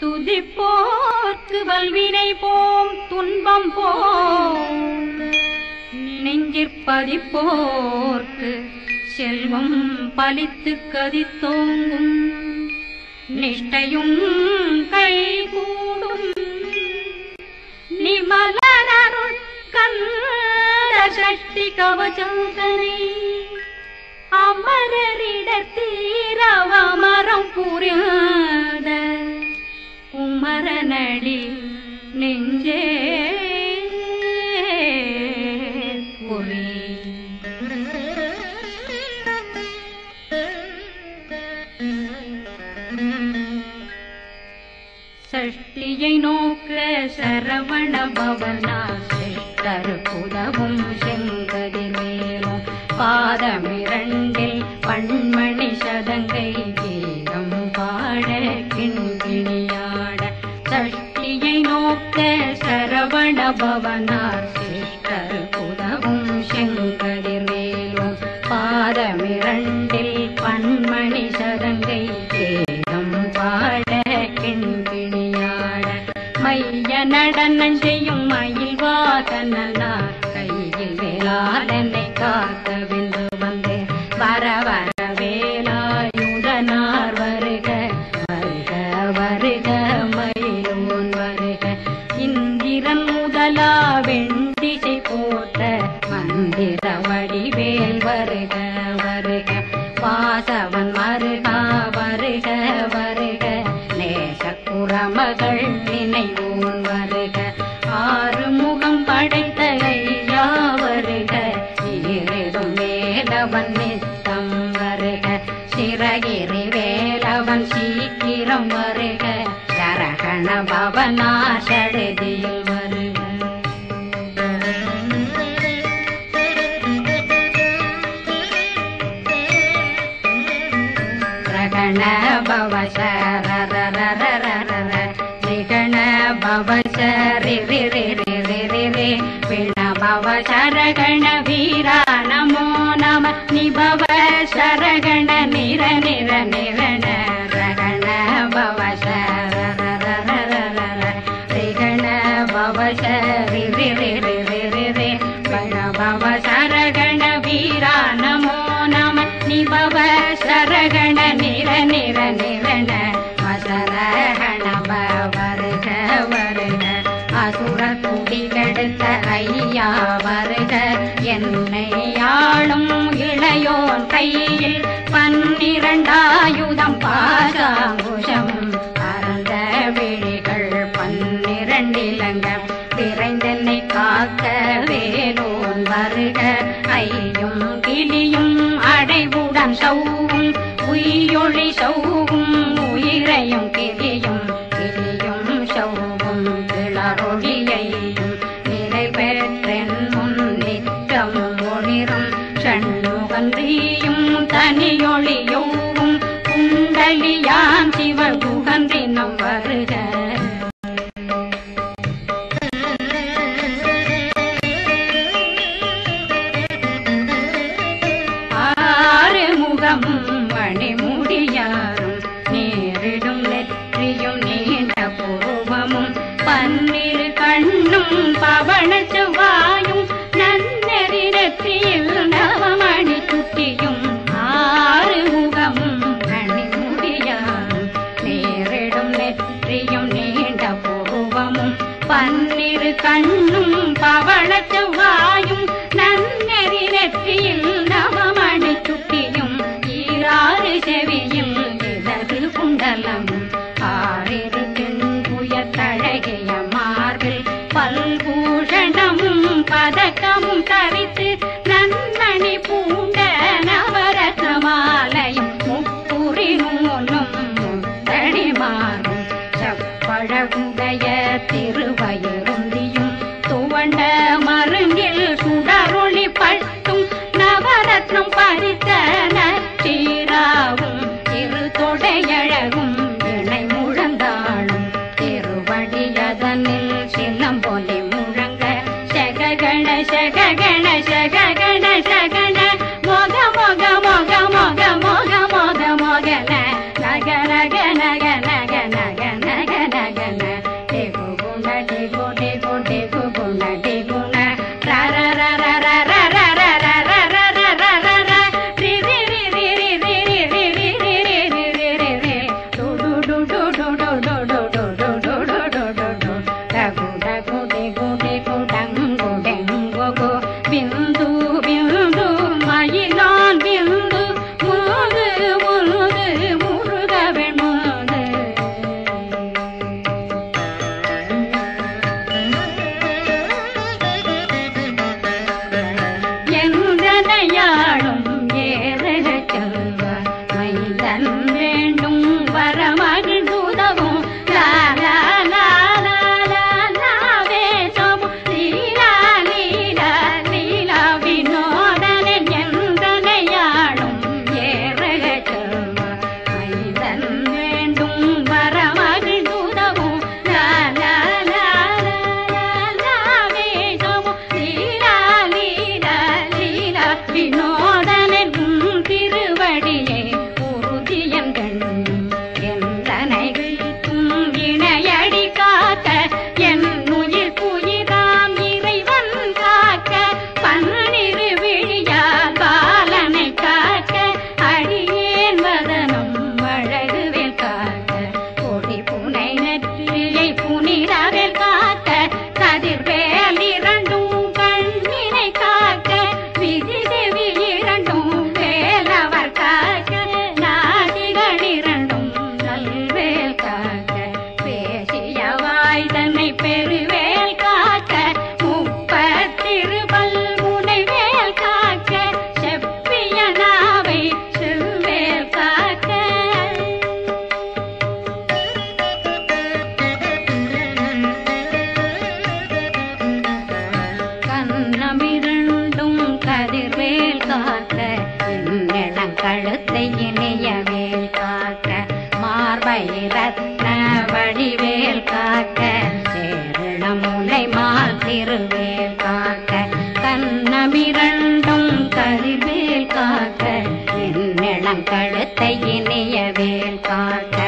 துதிப்போர்க்கு வல்வினை போம் துன்பம் போம் நெஞ்சிற்பதிப்போர்க்கு செல்வம் பலித்து கதித்தோங்கும் நிஷ்டையும் கைகூடும் நிமலனருள் கந்த சஷ்டி கவசந்தனை அமரரிடத்தீரவமரம் புரியாத குமரனடி நெஞ்சே புரி. சஷ்டியை நோக்க சரவண பவனா சிஷ்டருக்குதவும் செங்கதிர்வேலும் பாதமிரண்டில் பண்மணி சதங்கை கீதம் பாட கிண்கிணியாட. சஷ்டியை நோக்க சரவண பவனார் சிஷ்டருக்குதவும் செங்கதிர்வேலும் பாதமிரண்டில் பண்மணி சதங்கை கீதம் பாட கிண்கிணியாட. மைய நடனம் செய்யும் மயில் வாகனார் கையில் வேளாளனை காக்க வென்று வந்து வர வர வேலாயுதனார் வருக வருக வருக மயிலோன் வருக. இந்திரன் முதலா வெண்டிசை போட்ட மந்திர வடிவேல் வருக வருக. வாசவன் மருகா வருக வருக நேசக்குறமகள் நினைவோன் வருக. ஆறுமுகம் படைத்த ஐயா வருக ஈரிடும் வேலவன் நித்தம் வருக. சிறகிரி வேலவன் சீக்கிரம் வருக சரகண பவனா சடுதியில் வருக. ரகண பவ சரரரரரர ரிகண பவ சரிரிரிரிரிரிரி விண பவ சரகண வீரா நமோ நம நிபவ சரகண நிர நிர நிரண ரகண பவ சரரரரரர ரிகண பவ சரிரிரிரிரிரி விண பவ சரகண வீரா நமோ நம நிபவ சரகண நிர நிர நிரண மசரகண வருக வருக. அசுர குடிகெடுத்த ஐயா வருக என்னை ஆளும் இளையோன் கையில் 12 ஆயுதம் பாசாங்குஷம் பரந்த விழிகள் 12 இலங்கம் விரைந்தென்னை காக்க வேலோன் வருக. ஐயும் கிளியும் அடைவுடன் சௌவும் உயிரொளி சௌவும் உயிரையும் கிளியும் கிளியும் சௌவும் கிளரொளியையும் நிலை பெற்றென் முன் நித்தம் ஒளிரும் ஷண்முகன்றியும் தனியொளியோவும் குண்டலியான் சிவகுகன்றினம் வருக. மணிமுடியாரும் நேரிடும் நெற்றியும் நீண்ட பூர்வமும் 12 கண்ணும் பவன செவ்வாயும் நன்னெறி நெற்றியில் நவமணி சுட்டியும் 6 முகமும் மணிமுடியாரும் நேரிடும் நெற்றியும் நீண்ட பூர்வமும் 12 கண்ணும் பவன செவ்வாயும் நன்னெறி நெற்றியில் நவமணி சுட்டியும் 6 செவியும் இதழு குண்டலம் 6 புயத்தழகிய மார்பில் பல்பூஷணமும் பதக்கமும் தரித்து நன்மணி பூண்ட நவரத்ன மாலையும் முப்புரி நூலும் முத்தடி மாறும் செப்பழகுடைய திருவயருந்தியும் துவண்ட மருங்கில் சுடரொளி பட்டும் நவரத்னம் பறித்த நச்சீராவும் இரு தொடையழகும் இணை முழந்தாளும் திருவடியதனில் சிலம்பொலி முழங்க சககண சககண சககண சகண மொக மொக மொக மொக மொக மொக மொகன நக நக நக நக நக நக கழுத்தை இணையவேல் காக்க மார்பை ரத்ன வடிவேல் காக்க சேரணமுலை மால் திருவேல் காக்க கண்ணமிரண்டும் கரிவேல் காக்க என்னிளம் கழுத்தை இணையவேல் காக்க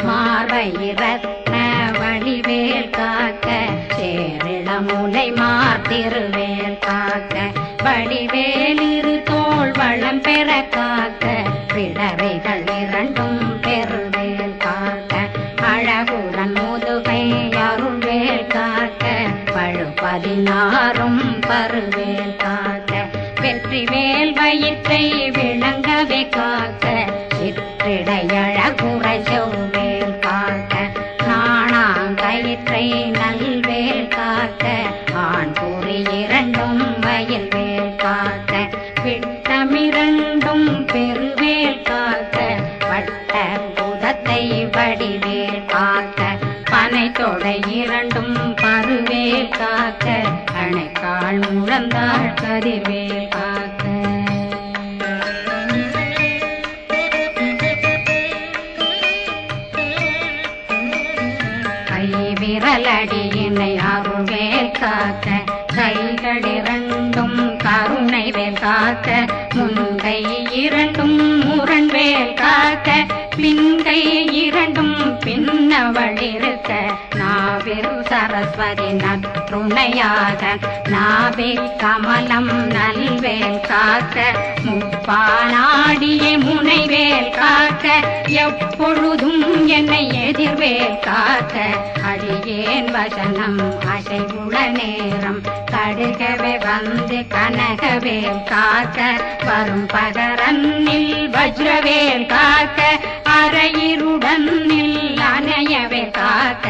மார்பை ரத்ன வடிவேல் காக்க சேரணமுலை மால் திருவேல் காக்க வடிவேல் இரு தோள் வளம் பெற காக்க பிடரைகள் இரண்டும் பெருவேல் காக்க அழகுடன் முதுகை அருள்வேல் காக்க பழு 16 பருவேல் காக்க வெற்றிவேல் வயிற்றை விளங்கவே காக்க சிற்றிடையழகுறை செவ்வேல் காக்க நாணாங்கயிற்றை நல்வேல் காக்க ஆண் குறி இரண்டும் வயல்வேல் காக்க விட்டமிரண்டும் பெருவேல் காக்க வட்ட புதத்தை வடிவேல் காக்க பனை தொடை இரண்டும் பருவேல் காக்க அணைக்கால் முழந்தாள் கதிர்வேல் காக்க கை விரலடியினை அருள்வேல் காக்க கைகள் இரண்டும் கருணை வேல் காக்க முன்கை இரண்டும் முரண்வேல் காக்க பின்கை இரண்டும் பின்னவளிருக்க நாவில் சரஸ்வதி நற்றுணையாக நாவில் கமலம் நல்வேல் காக்க முப்பானாடியே முனைவேல் காக்க எப்பொழுதும் என்னை எதிர்வேல் காக்க அடியேன் வசனம் அசைவுள நேரம் கடுகவே வந்து கனகவேல் காக்க வரும் பகரன்னில் வஜ்ரவேல் காக்க அரையிருடன் அணையவே காக்க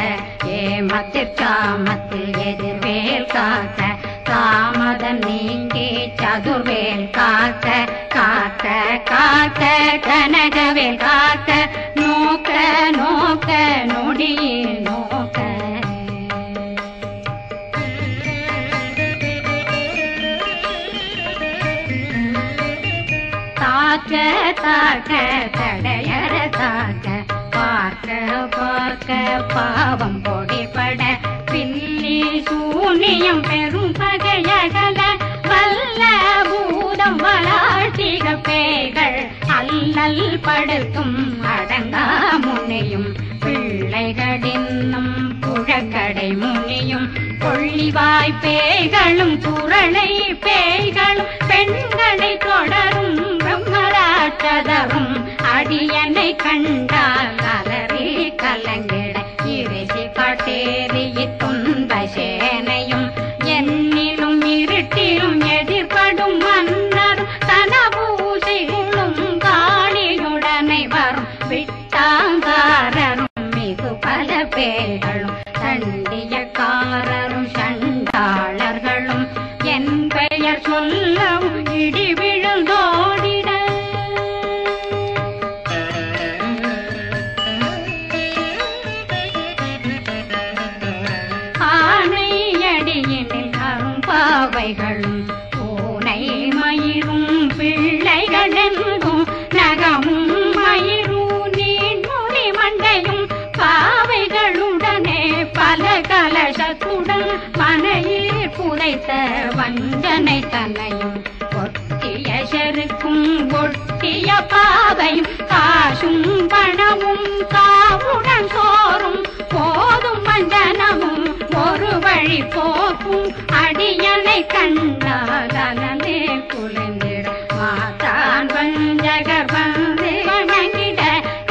ஏமத்திற்காமத்தில் எதிர்வேல் காக்க தாமதம் நீங்கி சதுர்வேல் காக்க காக்க காக்க கனகவேல் காக்க நோக்க நோக்க நொடியில் நோக்க தாக்க தாக்க தடையற தாக்க பார்க்க பார்க்க பாவம் பொடிபட பில்லி சூனியம் பெரும் பகையகல வல்ல பூதம் வளாழ்த்திக பேய்கள் அல்லல் படுத்தும் அடங்கா முனையும் பிள்ளைகளின்னும் புழக்கடை முனியும் கொள்ளிவாய் பேய்களும் குரளை பேய்களும் பெண்களை தொடரும் பிரம்மராட்சதரும் அடியனை கண்டால் அலறி கலங்கிட இறைசி காட்டேறிய துன்ப சேனையும் என்னிலும் இருட்டிலும் எதிர்படும் மன்னரும் தனபூசைகளும் காணியுடனை வரும் விட்டாங்காரரும் மிகு பல பேர்களும் தண்டியக்காரரும் சண்டாளர்களும் என் பெயர் சொல்லவும் இடி விழுந்தோடிட ஆணையடியினில் அரும்பாவைகளும் பூனை மயிரும் பிள்ளைகளெங்கும் நகமும் மயிரும் நீண்முடி மண்டையும் பாவைகளுடனே பல கலசத்துடன் மனையில் புதைத்த வஞ்சனை தன்னையும் ஒட்டிய செருக்கும் ஒட்டிய பாவையும் காசும் பணமும் காவுடன் சோறும் போதும் வஞ்சனமும் ஒரு வழி போக்கும் அடியனை கண்டால் அலந்தே குலைந்திட மாதான் வஞ்சகர் வந்து வணங்கிட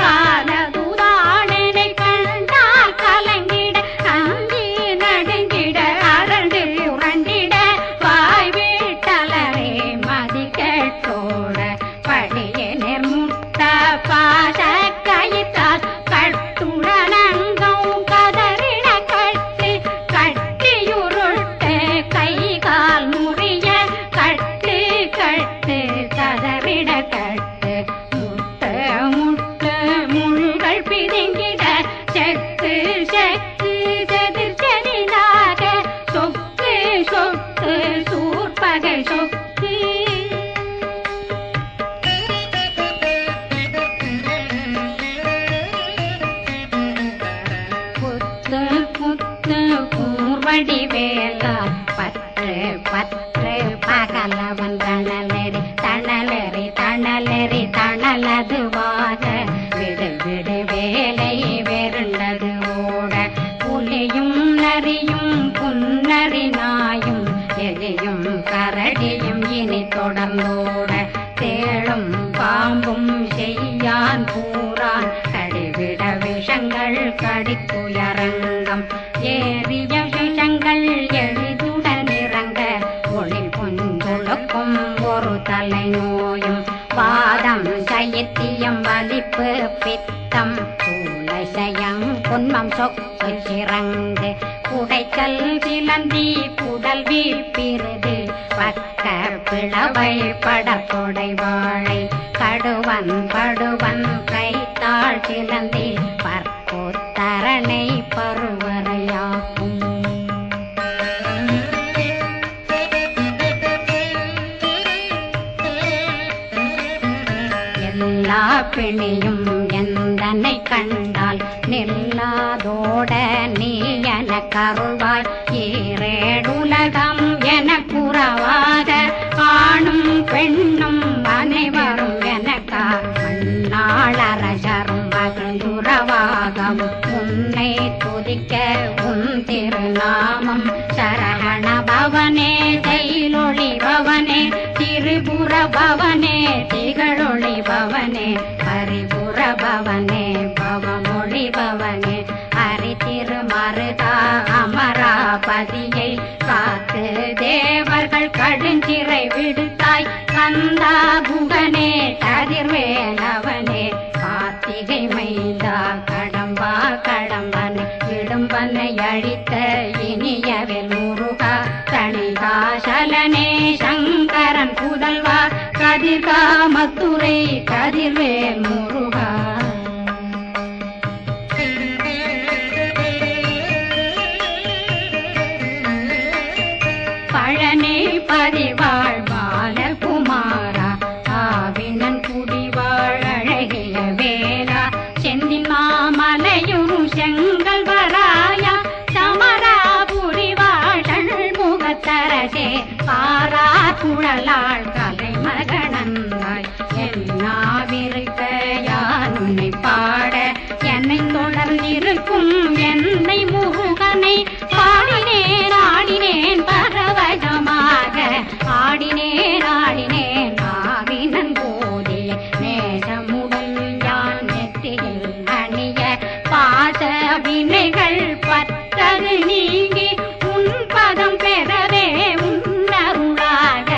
காலதுதாடனை கண்டால் கலங்கிட அங்கி நடுங்கிட அரண்டு புரண்டிட வாய் வீட்டலரை பூரான் கடிவிட விஷங்கள் கடித்துயரங்கம் ஏறிய விஷங்கள் எளிதுடன் இறங்க ஒளில் பொஞ்சொழுக்கும் ஒரு தலை நோயும் வாதம் சைத்தியம் வலிப்பு பித்தம் சூளைசயம் குன்மம் சொக்கு சிறங்கு குடைச்சல் சிலந்தி குடல் வீப்பிருது பக்க பிளவை படத்தொடை வாழை கடுவன் படுவன் கைத்தாள் சிலந்தி பற்போத்தரணை பருவரையாகும் எல்லா பிணியும் எந்தனை கண்டால் நில்லாதோட நீ என கருள்வாய் ஈரேடுலகம் என குறவாத ஆணும் பெண்ணும் அனைவரும் எனக்கா மண்ணாளரசரும் மகிழ்ந்துறவாகம் உன்னை துதிக்க உன் திருநாமம் சரவண பவனே தைலொளி பவனே திரிபுர பவனே திகழொளி பவனே பரிபுர பவனே பவமொழி பவனே ஹரி திருமருதா அமராபதியை காத்து தேவர்கள் கடுஞ்சிறை விடுத்தாய் கந்தா புகனே கதிர்வேலவனே கார்த்திகை மைந்தா கடம்பா கடம்பனை இடும்பனை அழித்த இனியவில் முருகா தணிகாசலனே சங்கரன் புதல்வா கதிர்காமத்துரை கதிர்வேல் முருகா பழனி பதிவாழ் பாலகுமாரா ஆவினன் குடிவாழ் அழகிய வேலா செந்தின் மாமலையும் செங்கல் வராயா சமராபுரி வாழல் முகத்தரசே பாரா குழலாள் கலை மகனந்தாய் என்னாவிருக்க யான் உன்னை பாட என்னை தொடர்ந்திருக்கும் என்னை முருகனை பாடினேன் ஆடினேன் பரவசமாக ஆடினேன் ஆடினேன் ஆவினன் போதிய நேசமுடன் யான் நெற்றியில் அணிய பாச வினைகள் பத்தது நீங்கி உன் பதம் பெறவே உன்னருளாக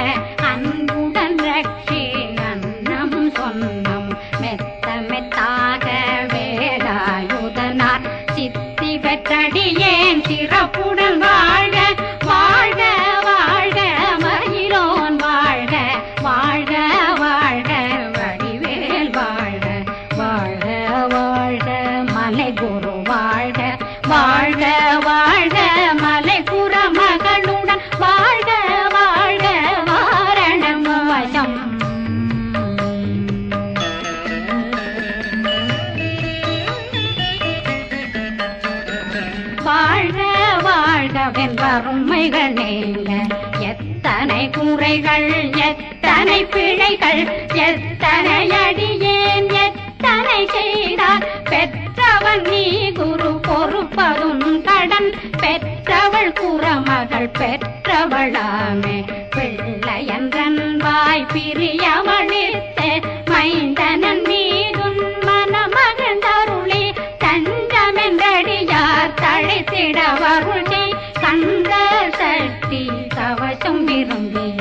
அன்புடன் ரட்சி அன்னம் சொன்னம் மெத்த மெத்தாக வேலாயுதனார் சித்தி பெற்றடியேன் சிறப்புடன் வாழ்க வாழ்க வாழ்க மயிலோன் வாழ்க வாழ்க வாழ்க வடிவேல் வாழ்க வாழ்க வாழ்க மலை குரு வாழ்க வாழ்க வாழ்க மலை புற மகளுடன் வாழ்க வாழ்க வாரணம் வசம் வாழ்க வாழ்கவென் வறுமைகள் நீங்க எத்தனை குறைகள் எத்தனை பிழைகள் எத்தனை அடியேன் எத்தனை செய்தார் பெற்றவன் நீ குரு பொறுப்பதும் கடன் பெற்றவள் குறமகள் பெற்றவளாமே பிள்ளையன்றன் வாய் பிரியவழித்து மைந்தனன் மீதும் மனமகந்தருளி தஞ்சமென்றடியார் தழைத்திட வருளி கந்த சக்தி கவசம் விரும்பிய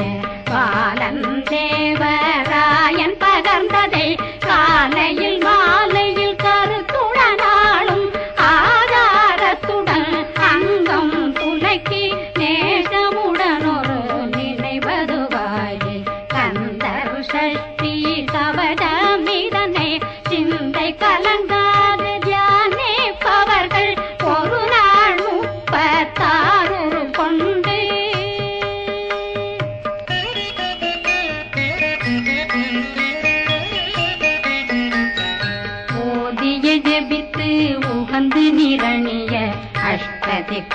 பாலன் தேவராயன் பகர்ந்ததை காலையில் மாலையில் கருத்துடனாலும் ஆதாரத்துடன் அங்கம் துலக்கி நேசமுடன் ஒரு நினைவதுவாகி கந்தர் சஷ்டி கவசமிதனை சிந்தை கலங்காது தியானிப்பவர்கள் ஒரு நாள் 36 கொண்டு ஓதிய ஜெபித்து உகந்து நிரணிய அஷ்டதிக்குள்ளோரடங்கலும்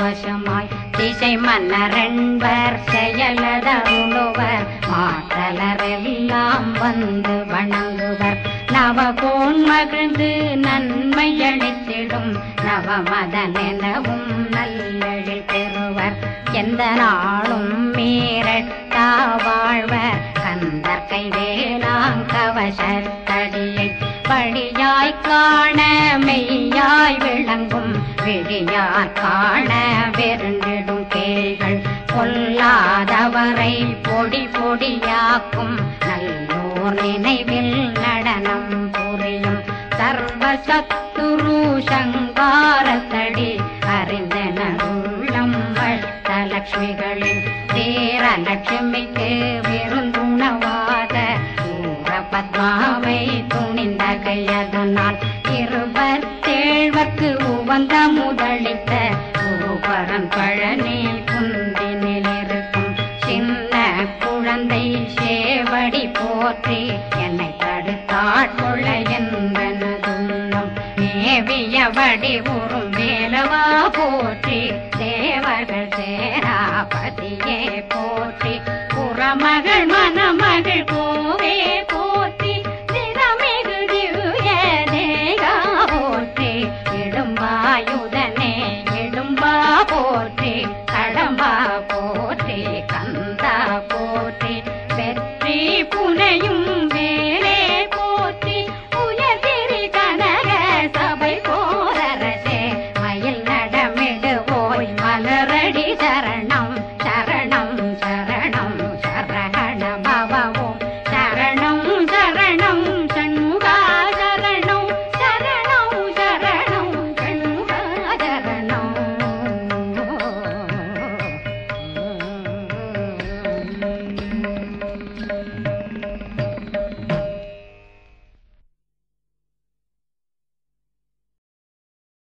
வசமாய் திசை மன்னரென்பர் செயலதருளுவர் மாற்றலரெல்லாம் வந்து வணங்குவர் நவகோன் மகிழ்ந்து நன்மை அளித்திடும் நவமதனெனவும் நல்லெழில் பெறுவர் எந்த நாளும் மீறட்டா வாழ்வர் கந்தற்கை வேளாங்கவசத்தடியை படியாய் காண மெய்யாய் விளங்கும் விழியார் காண வெருண்டிடும் கேள்கள் கொல்லாதவரை பொடி பொடியாக்கும் நல்லோர் நினைவில் நடனம் புரியும் சர்வசத்துரு சங்காரத்தடி அறிந்தனருள்ளம் வட்டலட்சுமிகளின் தேரலட்சுமிக்கு விருந்துணவாத பத்மாவை துணிந்த கையதனால் 27 உவந்த முதலித்த குருபரன் பழனி குந்தினில் இருக்கும் சின்ன குழந்தை சேவடி போற்றி என்னை தடுத்தாட்கொள்ள என்பனதுள்ளம் மேவியபடி